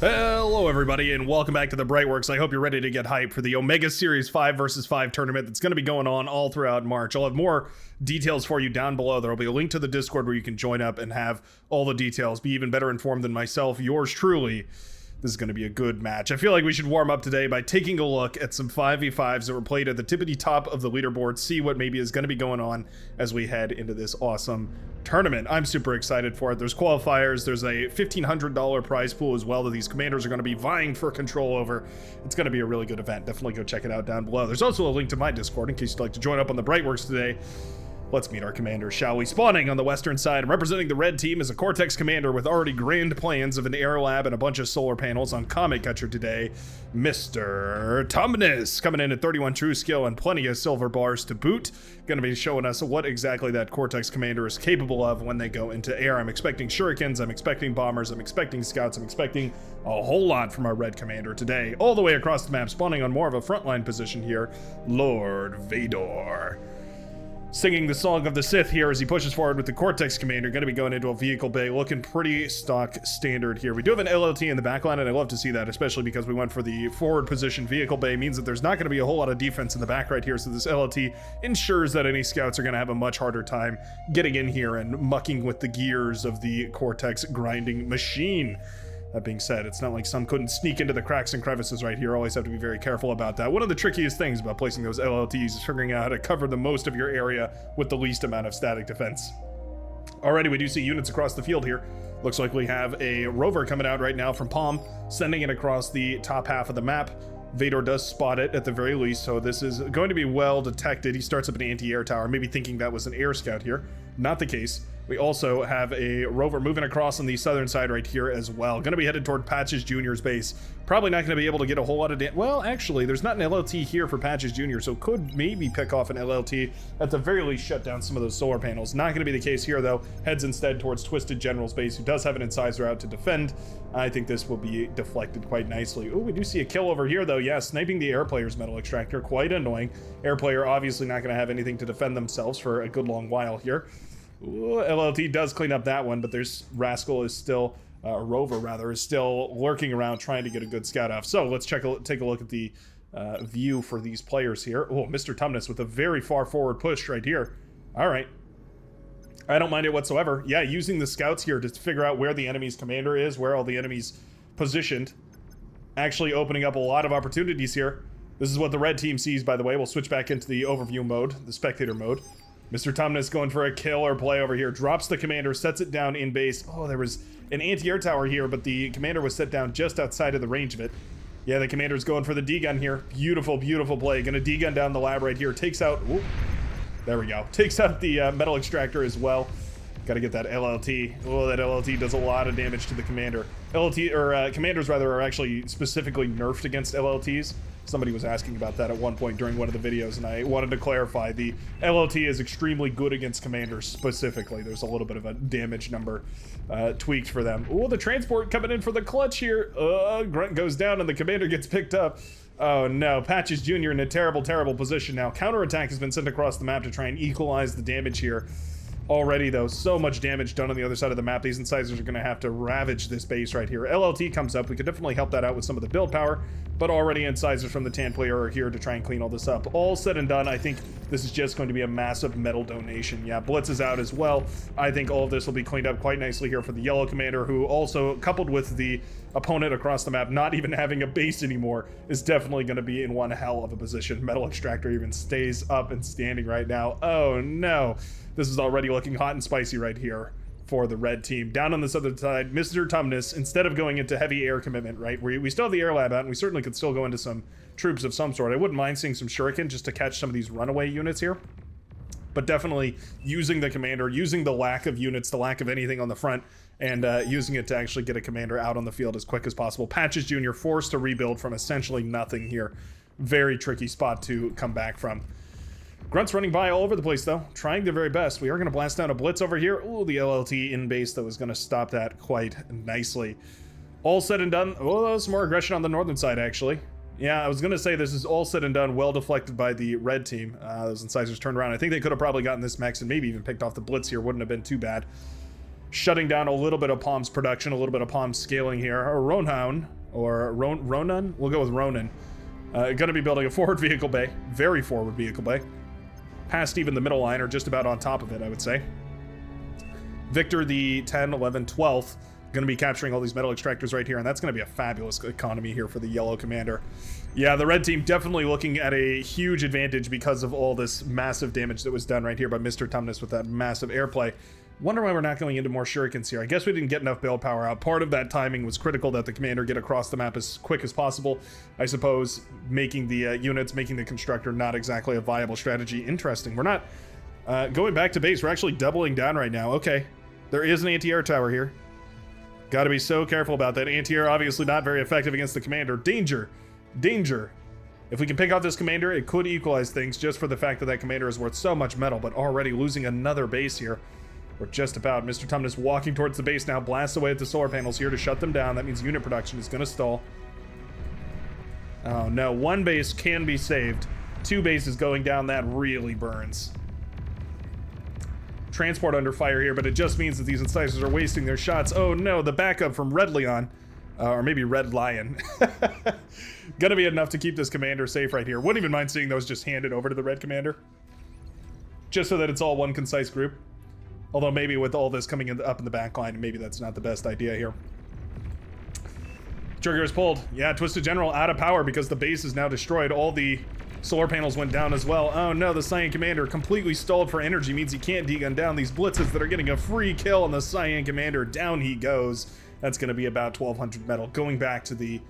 Hello everybody and welcome back to the Brightworks. I hope you're ready to get hyped for the Omega Series 5 vs 5 tournament that's going to be going on all throughout March. I'll have more details for you down below. There will be a link to the Discord where you can join up and have all the details, be even better informed than myself, yours truly. This is going to be a good match. I feel like we should warm up today by taking a look at some 5v5s that were played at the tippity top of the leaderboard, see what maybe is going to be going on as we head into this awesome tournament. I'm super excited for it. There's qualifiers, there's a $1,500 prize pool as well that these commanders are going to be vying for control over. It's going to be a really good event. Definitely go check it out down below. There's also a link to my Discord in case you'd like to join up on the Brightworks today. Let's meet our commanders, shall we? Spawning on the western side, representing the red team is a Cortex commander with already grand plans of an air lab and a bunch of solar panels on Comet Catcher today, Mr. Tumnus, coming in at 31 true skill and plenty of silver bars to boot. Going to be showing us what exactly that Cortex commander is capable of when they go into air. I'm expecting shurikens, I'm expecting bombers, I'm expecting scouts, I'm expecting a whole lot from our red commander today. All the way across the map, spawning on more of a frontline position here, Lord Vador. Singing the Song of the Sith here as he pushes forward with the Cortex commander. Going to be going into a vehicle bay, looking pretty stock standard here. We do have an LLT in the backline, and I love to see that, especially because we went for the forward position vehicle bay. Means that there's not going to be a whole lot of defense in the back right here, so this LLT ensures that any scouts are going to have a much harder time getting in here and mucking with the gears of the Cortex grinding machine. That being said, it's not like some couldn't sneak into the cracks and crevices right here. Always have to be very careful about that. One of the trickiest things about placing those LLTs is figuring out how to cover the most of your area with the least amount of static defense. Already, we do see units across the field here. Looks like we have a rover coming out right now from Palm, sending it across the top half of the map. Vador does spot it at the very least, so this is going to be well detected. He starts up an anti-air tower, maybe thinking that was an air scout here. Not the case. We also have a rover moving across on the southern side right here as well. Going to be headed toward Patches Jr.'s base. Probably not going to be able to get a whole lot of well, actually, there's not an LLT here for Patches Jr., so could maybe pick off an LLT. At the very least, shut down some of those solar panels. Not going to be the case here, though. Heads instead towards Twisted General's base, who does have an incisor out to defend. I think this will be deflected quite nicely. Oh, we do see a kill over here, though. Yeah, sniping the air player's metal extractor. Quite annoying. Air player obviously not going to have anything to defend themselves for a good long while here. Ooh, LLT does clean up that one, but there's Rascal is still, Rover rather, is still lurking around trying to get a good scout off. So let's take a look at the view for these players here. Oh, Mr. Tumnus with a very far forward push right here. All right. I don't mind it whatsoever. Yeah, using the scouts here to figure out where the enemy's commander is, where all the enemy's positioned. Actually opening up a lot of opportunities here. This is what the red team sees, by the way. We'll switch back into the overview mode, the spectator mode. Mr. Tumnus going for a killer play over here. Drops the commander, sets it down in base. Oh, there was an anti-air tower here, but the commander was set down just outside of the range of it. Yeah, the commander's going for the D-gun here. Beautiful, beautiful play. Gonna D-gun down the lab right here. Takes out... Whoop, there we go. Takes out the metal extractor as well. Got to get that LLT. Oh, that LLT does a lot of damage to the commander. Commanders rather are actually specifically nerfed against LLTs. Somebody was asking about that at one point during one of the videos, and I wanted to clarify. The LLT is extremely good against commanders specifically. There's a little bit of a damage number tweaked for them. Oh, the transport coming in for the clutch here. Grunt goes down and the commander gets picked up. Oh no, Patches Jr. in a terrible, terrible position now. Counterattack has been sent across the map to try and equalize the damage here. Already, though, so much damage done on the other side of the map. These incisors are going to have to ravage this base right here. LLT comes up. We could definitely help that out with some of the build power, but already incisors from the Tan player are here to try and clean all this up. All said and done, I think this is just going to be a massive metal donation. Yeah, Blitz is out as well. I think all of this will be cleaned up quite nicely here for the yellow commander, who also, coupled with the opponent across the map not even having a base anymore, is definitely going to be in one hell of a position. Metal extractor even stays up and standing right now. Oh no. This is already looking hot and spicy right here for the red team. Down on this other side, Mr. Tumnus, instead of going into heavy air commitment, right, we still have the air lab out, and we certainly could still go into some troops of some sort. I wouldn't mind seeing some shuriken just to catch some of these runaway units here. But definitely using the commander, using the lack of units, the lack of anything on the front, and using it to actually get a commander out on the field as quick as possible. Patches Jr. forced to rebuild from essentially nothing here. Very tricky spot to come back from. Grunts running by all over the place, though, trying their very best. We are going to blast down a blitz over here. Ooh, the LLT in base, though, is going to stop that quite nicely. All said and done. Oh, some more aggression on the northern side, actually. Yeah, I was going to say this is all said and done, well deflected by the red team. Those incisors turned around. I think they could have probably gotten this max and maybe even picked off the blitz here. Wouldn't have been too bad. shutting down a little bit of Palm's production, a little bit of Palm's scaling here. Or Ronan, or Ronan? We'll go with Ronan. Going to be building a forward vehicle bay, very forward vehicle bay. Past even the middle line, or just about on top of it, I would say. Victor, the 10, 11, 12th, going to be capturing all these metal extractors right here, and that's going to be a fabulous economy here for the yellow commander. Yeah, the red team definitely looking at a huge advantage because of all this massive damage that was done right here by Mr. Tumnus with that massive airplay. Wonder why we're not going into more shurikens here. I guess we didn't get enough build power out. Part of that timing was critical that the commander get across the map as quick as possible. I suppose making the units, making the constructor not exactly a viable strategy. Interesting. We're not going back to base. We're actually doubling down right now. Okay, there is an anti-air tower here. Got to be so careful about that. Anti-air obviously not very effective against the commander. Danger. Danger. If we can pick out this commander, it could equalize things just for the fact that that commander is worth so much metal, but already losing another base here. We're just about. Mr. Tumnus walking towards the base now, blasts away at the solar panels here to shut them down. That means unit production is going to stall. Oh no, one base can be saved. Two bases going down, that really burns. Transport under fire here, but it just means that these incisors are wasting their shots. Oh no, the backup from Red Leon, or maybe Red Lion. Gonna be enough to keep this commander safe right here. Wouldn't even mind seeing those just handed over to the red commander. Just so that it's all one concise group. Although maybe with all this coming up in the back line, maybe that's not the best idea here. Trigger is pulled. Yeah, Twisted General out of power because the base is now destroyed. All the solar panels went down as well. Oh no, the Cyan Commander completely stalled for energy. Means he can't degun down these blitzes that are getting a free kill on the Cyan Commander. Down he goes. That's going to be about 1,200 metal. Going back to the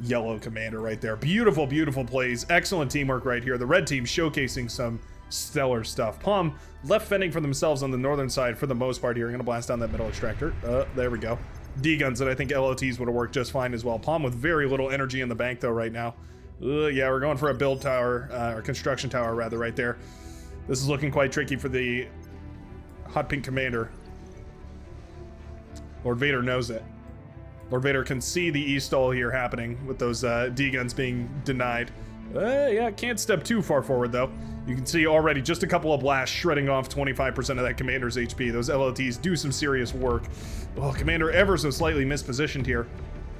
yellow commander right there. Beautiful, beautiful plays. Excellent teamwork right here. The red team showcasing some stellar stuff. Palm left fending for themselves on the northern side for the most part here. I'm going to blast down that middle extractor. There we go. D-guns that I think LOTs would have worked just fine as well. Palm with very little energy in the bank though right now. Yeah, we're going for a build tower, or construction tower rather, right there. This is looking quite tricky for the hot pink commander. Lord Vader knows it. Lord Vader can see the E-stall here happening with those D-guns being denied. Yeah, can't step too far forward though. You can see already just a couple of blasts shredding off 25% of that commander's HP. Those LLTs do some serious work. Oh, commander ever so slightly mispositioned here.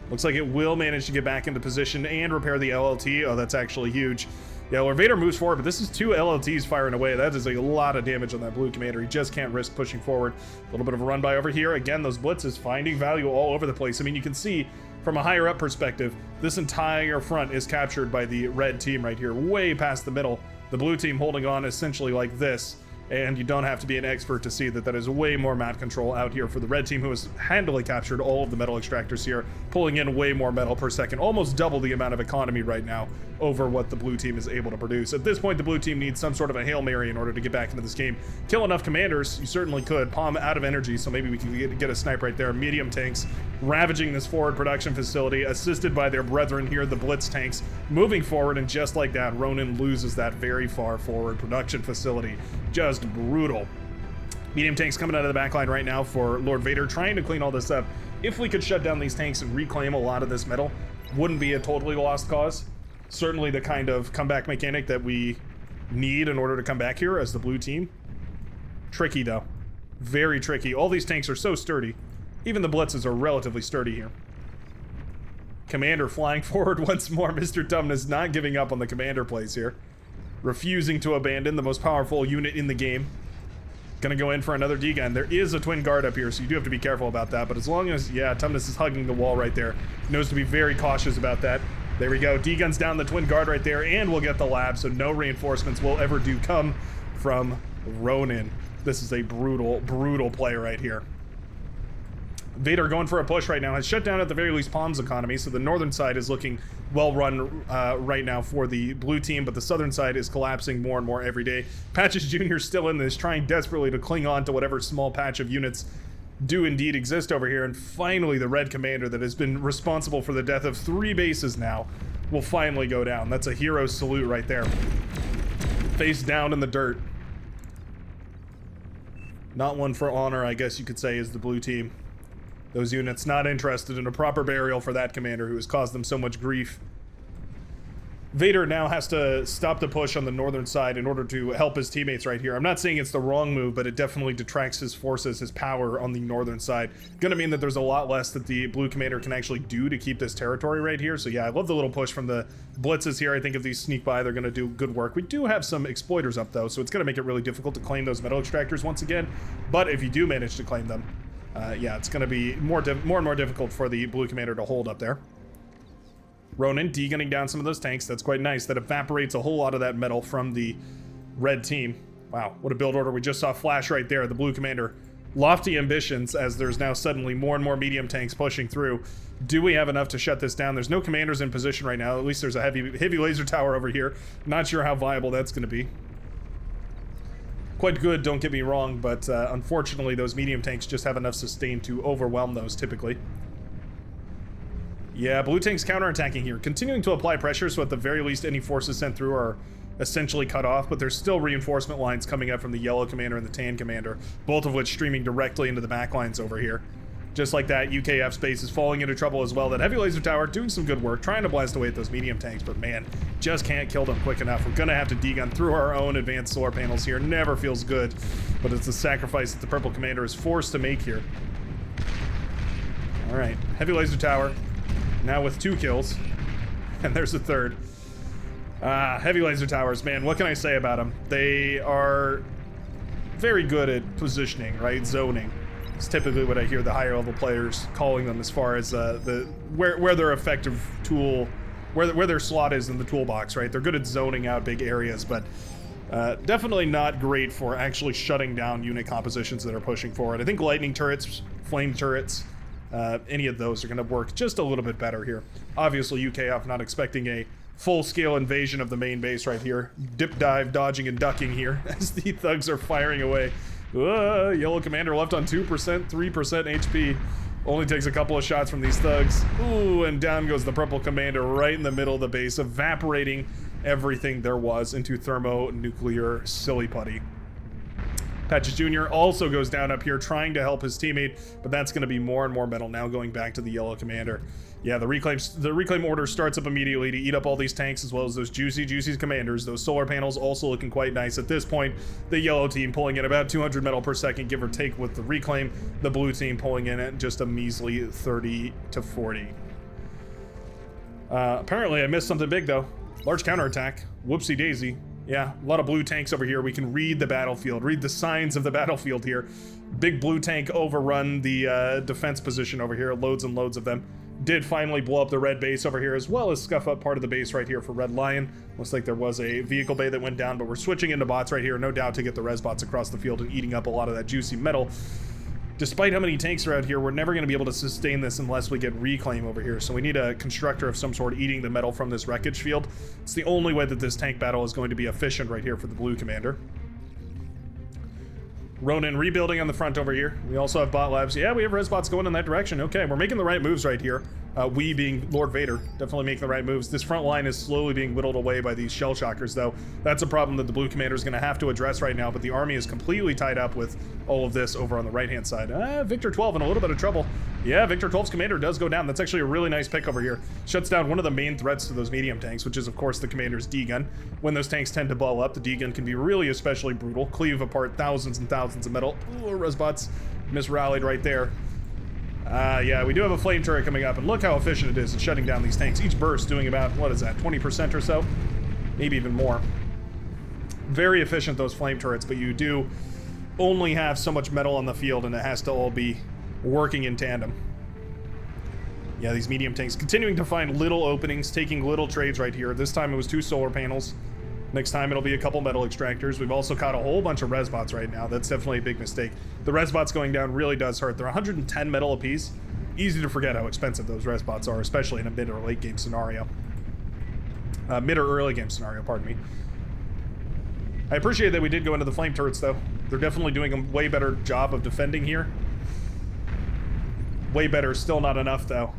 Looks like it will manage to get back into position and repair the LLT. Oh, that's actually huge. Yeah, Lord Vader moves forward, but this is two LLTs firing away. That is a lot of damage on that blue commander. He just can't risk pushing forward. A little bit of a run by over here. Again, those blitzes finding value all over the place. I mean, you can see from a higher up perspective, this entire front is captured by the red team right here, way past the middle. The blue team holding on essentially like this, and you don't have to be an expert to see that that is way more map control out here for the red team, who has handily captured all of the metal extractors here, pulling in way more metal per second, almost double the amount of economy right now over what the blue team is able to produce. At this point, the blue team needs some sort of a Hail Mary in order to get back into this game. Kill enough commanders, you certainly could. Palm out of energy, so maybe we can get a snipe right there. Medium tanks ravaging this forward production facility, assisted by their brethren here, the blitz tanks, moving forward, and just like that, Ronan loses that very far forward production facility. Just brutal. Medium tanks coming out of the backline right now for Lord Vader, trying to clean all this up. If we could shut down these tanks and reclaim a lot of this metal, wouldn't be a totally lost cause. Certainly the kind of comeback mechanic that we need in order to come back here as the blue team. Tricky though. Very tricky. All these tanks are so sturdy. Even the blitzes are relatively sturdy here. Commander flying forward once more. Mr. Tumnus not giving up on the commander plays here. Refusing to abandon the most powerful unit in the game. Gonna go in for another D-gun. There is a twin guard up here, so you do have to be careful about that. But as long as, yeah, Tumnus is hugging the wall right there. Knows to be very cautious about that. There we go. D-guns down the twin guard right there, and we'll get the lab, so no reinforcements will ever do come from Ronan. This is a brutal, brutal play right here. Vader going for a push right now, has shut down at the very least Palm's economy, so the northern side is looking well run right now for the blue team, but the southern side is collapsing more and more every day. Patches Jr. still in this, trying desperately to cling on to whatever small patch of units do indeed exist over here, and finally the red commander that has been responsible for the death of 3 bases now will finally go down. That's a hero's salute right there. Face down in the dirt. Not one for honor, I guess you could say, is the blue team. Those units not interested in a proper burial for that commander who has caused them so much grief. Vader now has to stop the push on the northern side in order to help his teammates right here. I'm not saying it's the wrong move, but it definitely detracts his forces, his power on the northern side. Gonna mean that there's a lot less that the blue commander can actually do to keep this territory right here. So yeah, I love the little push from the blitzes here. I think if these sneak by, they're gonna do good work. We do have some exploiters up though, so it's gonna make it really difficult to claim those metal extractors once again. But if you do manage to claim them, yeah, it's gonna be more and more difficult for the blue commander to hold up there. Ronin degunning down some of those tanks. That's quite nice. That evaporates a whole lot of that metal from the red team. Wow, what a build order. We just saw flash right there. The blue commander, lofty ambitions as there's now suddenly more and more medium tanks pushing through. Do we have enough to shut this down? There's no commanders in position right now. At least there's a heavy laser tower over here. Not sure how viable that's going to be. Quite good, don't get me wrong, but unfortunately those medium tanks just have enough sustain to overwhelm those typically. Yeah, blue tank's counterattacking here, continuing to apply pressure, so at the very least any forces sent through are essentially cut off, but there's still reinforcement lines coming up from the yellow commander and the tan commander, both of which streaming directly into the back lines over here. Just like that, UKF space is falling into trouble as well. That heavy laser tower doing some good work, trying to blast away at those medium tanks, but man, just can't kill them quick enough. We're gonna have to degun through our own advanced solar panels here. Never feels good, but it's a sacrifice that the purple commander is forced to make here. All right, heavy laser tower. Now with 2 kills, and there's a third. Heavy laser towers, man, what can I say about them? They are very good at positioning, right? Zoning. It's typically what I hear the higher level players calling them as far as where their effective tool, where their slot is in the toolbox, right? They're good at zoning out big areas, but definitely not great for actually shutting down unit compositions that are pushing forward. I think lightning turrets, flame turrets, any of those are going to work just a little bit better here. Obviously, UKF not expecting a full-scale invasion of the main base right here. Dip dive, dodging and ducking here as the thugs are firing away. Yellow commander left on 2%, 3% HP. Only takes a couple of shots from these thugs. Ooh, and down goes the purple commander right in the middle of the base, evaporating everything there was into thermonuclear silly putty. Patches Jr. also goes down up here trying to help his teammate, but that's going to be more and more metal now going back to the yellow commander. Yeah, the reclaim order starts up immediately to eat up all these tanks as well as those juicy commanders. Those solar panels also looking quite nice. At this point, the yellow team pulling in about 200 metal per second, give or take with the reclaim. The blue team pulling in at just a measly 30 to 40. Apparently I missed something big though. Large counterattack. Whoopsie daisy. Yeah, a lot of blue tanks over here. We can read the battlefield, read the signs of the battlefield here. Big blue tank overrun the defense position over here, loads and loads of them. Did finally blow up the red base over here, as well as scuff up part of the base right here for Red Lion. Looks like there was a vehicle bay that went down, but we're switching into bots right here, no doubt, to get the res bots across the field and eating up a lot of that juicy metal. Despite how many tanks are out here, we're never going to be able to sustain this unless we get reclaim over here. So we need a constructor of some sort eating the metal from this wreckage field. It's the only way that this tank battle is going to be efficient right here for the blue commander. Ronin rebuilding on the front over here. We also have bot labs. Yeah, we have res bots going in that direction. Okay, we're making the right moves right here. We being Lord Vader, definitely making the right moves. This front line is slowly being whittled away by these shell shockers, though. That's a problem that the blue commander is going to have to address right now, but the army is completely tied up with all of this over on the right-hand side. Victor 12 in a little bit of trouble. Yeah, Victor 12's commander does go down. That's actually a really nice pick over here. Shuts down one of the main threats to those medium tanks, which is, of course, the commander's D-gun. When those tanks tend to blow up, the D-gun can be really especially brutal. Cleave apart thousands and thousands of metal. Ooh, resbots misrallied right there. Yeah, we do have a flame turret coming up, and look how efficient it is at shutting down these tanks. Each burst doing about, what is that, 20% or so? Maybe even more. Very efficient, those flame turrets, but you do only have so much metal on the field, and it has to all be working in tandem. Yeah, these medium tanks continuing to find little openings, taking little trades right here. This time it was 2 solar panels. Next time it'll be a couple metal extractors. We've also caught a whole bunch of res bots right now. That's definitely a big mistake. The res bots going down really does hurt. They're 110 metal apiece. Easy to forget how expensive those res bots are, especially in a mid or late game scenario. Mid or early game scenario, pardon me. I appreciate that we did go into the flame turrets though. They're definitely doing a way better job of defending here. Way better, still not enough though.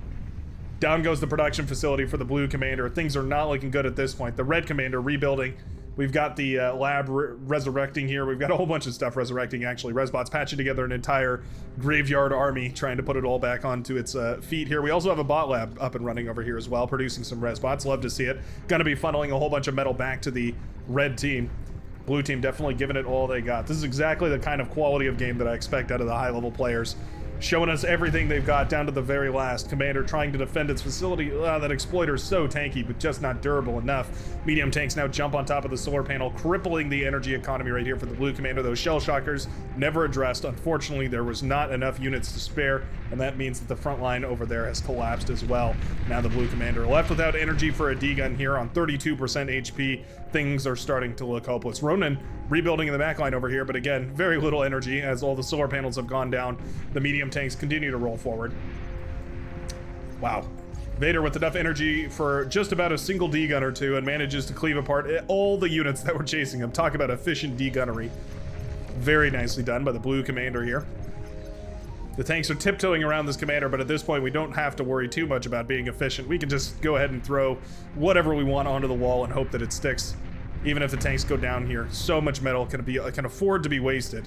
Down goes the production facility for the blue commander. Things are not looking good at this point. The red commander rebuilding We've got the lab resurrecting here. We've got a whole bunch of stuff resurrecting, actually. Resbot's patching together an entire graveyard army, trying to put it all back onto its feet here. We also have a bot lab up and running over here as well, producing some Resbots. Love to see it. Gonna be funneling a whole bunch of metal back to the red team. Blue team definitely giving it all they got. This is exactly the kind of quality of game that I expect out of the high-level players. Showing us everything they've got down to the very last. Commander trying to defend its facility. That exploiter is so tanky, but just not durable enough. Medium tanks now jump on top of the solar panel, crippling the energy economy right here for the blue commander. Those shell shockers never addressed. Unfortunately, there was not enough units to spare, and that means that the front line over there has collapsed as well. Now the blue commander left without energy for a D-gun here on 32% HP. Things are starting to look hopeless. Ronan rebuilding in the backline over here, but again, very little energy as all the solar panels have gone down. The medium tanks continue to roll forward. Wow. Vader with enough energy for just about a single D-gun or two and manages to cleave apart all the units that were chasing him. Talk about efficient D-gunnery. Very nicely done by the blue commander here. The tanks are tiptoeing around this commander, but at this point we don't have to worry too much about being efficient. We can just go ahead and throw whatever we want onto the wall and hope that it sticks. Even if the tanks go down here, so much metal can afford to be wasted.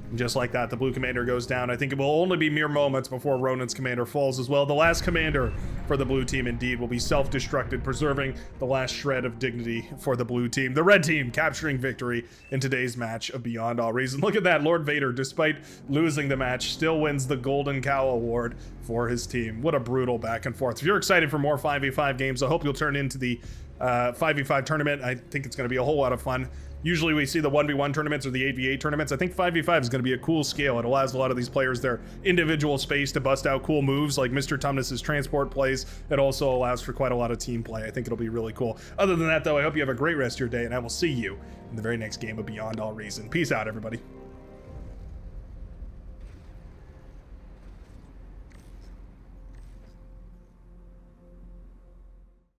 And just like that, the blue commander goes down. I think it will only be mere moments before Ronan's commander falls as well. The last commander for the blue team indeed will be self-destructed, preserving the last shred of dignity for the blue team. The red team capturing victory in today's match of Beyond All Reason. Look at that, Lord Vader, despite losing the match, still wins the Golden Cow Award for his team. What a brutal back and forth. If you're excited for more 5v5 games, I hope you'll turn into the 5v5 tournament. I think it's going to be a whole lot of fun. Usually we see the 1v1 tournaments or the 8v8 tournaments. I think 5v5 is going to be a cool scale. It allows a lot of these players their individual space to bust out cool moves like Mr. Tumnus's transport plays. It also allows for quite a lot of team play. I think it'll be really cool. Other than that, though, I hope you have a great rest of your day, and I will see you in the very next game of Beyond All Reason. Peace out, everybody.